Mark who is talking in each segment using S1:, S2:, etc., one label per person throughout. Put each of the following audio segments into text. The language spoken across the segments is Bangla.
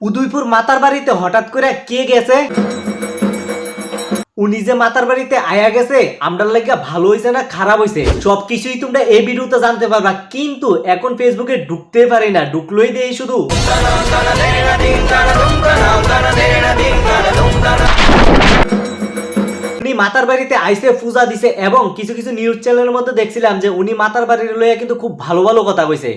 S1: উদয়পুর মাতার বাড়িতে হঠাৎ করে কে গেছে? উনি যে মাতার বাড়িতে আয়া গেছে আমরার লাগে ভালো হয়েছে না খারাপ হয়েছে সবকিছুই তোমরা এই ভিডিওতে জানতে পারবা। কিন্তু এখন ফেসবুকে ঢুকতে পারি না, ঢুকলোই দেই শুধু উনি মাতার বাড়িতে আইসে পূজা দিছে এবং কিছু কিছু নিউজ চ্যানেলের মধ্যে দেখছিলাম যে উনি মাতার বাড়ির লইয়া কিন্তু খুব ভালো ভালো কথা কইছে।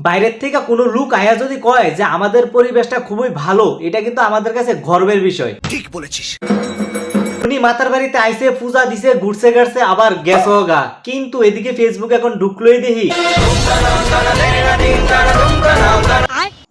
S1: বাইরের থেকে কোনো লোক আয়া যদি কয় যে আমাদের পরিবেশটা খুবই ভালো, এটা কিন্তু আমাদের কাছে গর্বের বিষয়। ঠিক বলেছিস। উনি মাতার বাড়িতে আইসে পূজা দিছে, ঘুরছে গাড়ছে, আবার গেছো গা। কিন্তু এদিকে ফেসবুক এখন ঢুকলোই দেখি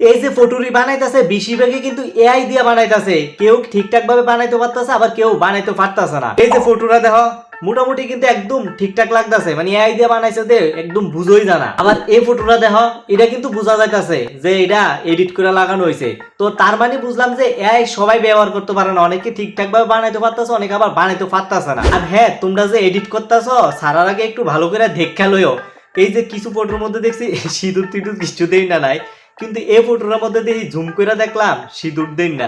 S1: এই যে ফটোরি বানাইতেছে বেশিরভাগই কিন্তু এআই দিয়ে বানাইতেছে। কেউ ঠিকঠাক ভাবে বানাইতে পারতেছে, আবার কেউ বানাইতে পারতেছে না। এই যে ফটোটা দেখো মোটামুটি কিন্তু একদম ঠিকঠাক লাগতেছে, মানে এআই দিয়ে বানাইছে যে একদম বুঝোই জানা। আবার এই ফটোটা দেখো, এটা কিন্তু বোঝা যাইতেছে যে এটা এডিট করে লাগানো হয়েছে। তো তার মানে বুঝলাম যে এআই সবাই ব্যবহার করতে পারে না, অনেকে ঠিকঠাক ভাবে বানাইতে পারতেছে, অনেকে আবার বানাইতে পারতেছে না। আর হ্যাঁ, তোমরা যে এডিট করতেছো সারার আগে একটু ভালো করে দেখা লইও। এই যে কিছু ফটোর মধ্যে দেখছি সিঁদুর টিঁদুর কিছুতেই না নাই, কিন্তু এই ফটোটার মধ্যে দেখি জুম করে দেখলাম সিঁদুর দেন না।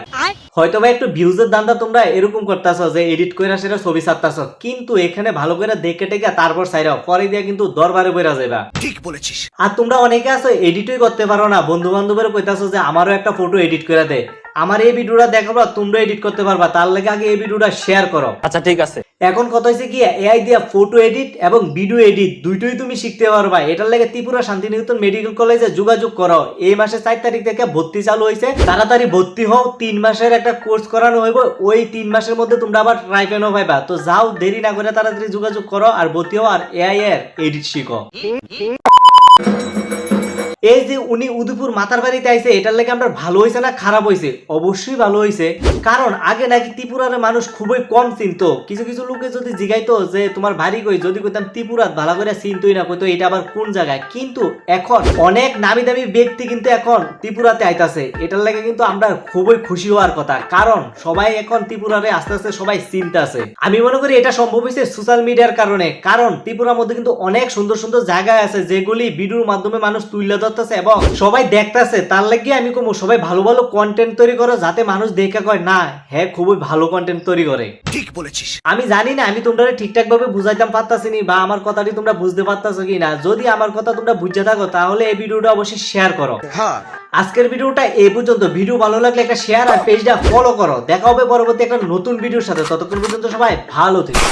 S1: হয়তো বা একটু ভিউজের দান্দা তোমরা এরকম করতেছো যে এডিট করে সেটা ছবি ছাড়তেছো, কিন্তু এখানে ভালো করে দেখে টেকে তারপর সাইরাও পরে দিয়া কিন্তু দরবারে বইরা যাইবা। ঠিক বলেছিস। আর তোমরা অনেকে আছো এডিটই করতে পারো না, বন্ধু বান্ধবের কইতাছো যে আমারও একটা ফটো এডিট করে দে। আমার এই ভিডিওটা দেখাবো, তোমরা এডিট করতে পারবা, তার লাগে আগে এই ভিডিওটা শেয়ার করো। আচ্ছা ঠিক আছে। এখন কথা হইছে কি, এআই দিয়া ফটো এডিট এবং ভিডিও এডিট দুইটাই তুমি শিখতে পারবা। এটার লাগে ত্রিপুরা শান্তিনিকেতন মেডিকেল কলেজে যোগাযোগ করো। এই মাসের 4 তারিখ থেকে ভর্তি চালু হয়েছে, তাড়াতাড়ি ভর্তি হও। 3 মাসের একটা কোর্স করানো হইব, ওই 3 মাসের মধ্যে তোমরা আবার ট্রাইপেনও পাইবা। তো যাও, দেরি না করে তাড়াতাড়ি যোগাযোগ করো আর ভর্তি হও আর এআই এর এডিট শিখো। এই যে উনি উদয়পুর মাতার বাড়িতে আইছে, এটার লাগে আমরা ভালো হয়েছে না খারাপ হয়েছে? অবশ্যই ভালো হয়েছে, কারণ আগে নাকি ত্রিপুরার মানুষ খুবই কম চিনতো। কিছু কিছু লোকে যদি জিগাইতো যে তোমার বাড়ি কই, যদি কইতাম ত্রিপুরাত, ভালো করে চিনতোই না, কইতো এটা আবার কোন জায়গায়। কিন্তু এখন অনেক নামি দামি ব্যক্তি কিন্তু এখন ত্রিপুরাতে আইতাছে। এটার লাগে কিন্তু আমরা খুবই খুশি হওয়ার কথা, কারণ সবাই এখন ত্রিপুরারে আস্তে আস্তে সবাই চিনতাছে। আমি মনে করি এটা সম্ভব হয়েছে সোশ্যাল মিডিয়ার কারণে, কারণ ত্রিপুরার মধ্যে কিন্তু অনেক সুন্দর সুন্দর জায়গা আছে যেগুলি ভিডিওর মাধ্যমে মানুষ তুলে ধরতেছে এবং সবাই দেখতেছে। তার লাগে আমি কমু সবাই ভালো ভালো কন্টেন্ট তৈরি করো, যাতে মানুষ দেখে কয় না হ্যাঁ খুবই ভালো কন্টেন্ট তৈরি করে। ঠিক বলেছিস। আমি জানি না আমি তোমরা ঠিকঠাক ভাবে বুঝাইতাম পারতাছি নি, বা আমার কথাটি তোমরা বুঝতে পারতাছো কি না। যদি আমার কথা তোমরা বুঝতে থাকো তাহলে এই ভিডিওটা অবশ্যই শেয়ার করো। হ্যাঁ, আজকের ভিডিওটা এই পর্যন্ত। ভিডিও ভালো লাগলে একটা শেয়ার আর পেজটা ফলো করো। দেখা হবে পরবর্তী একটা নতুন ভিডিওর সাথে। ততক্ষণ পর্যন্ত সবাই ভালো থেকো।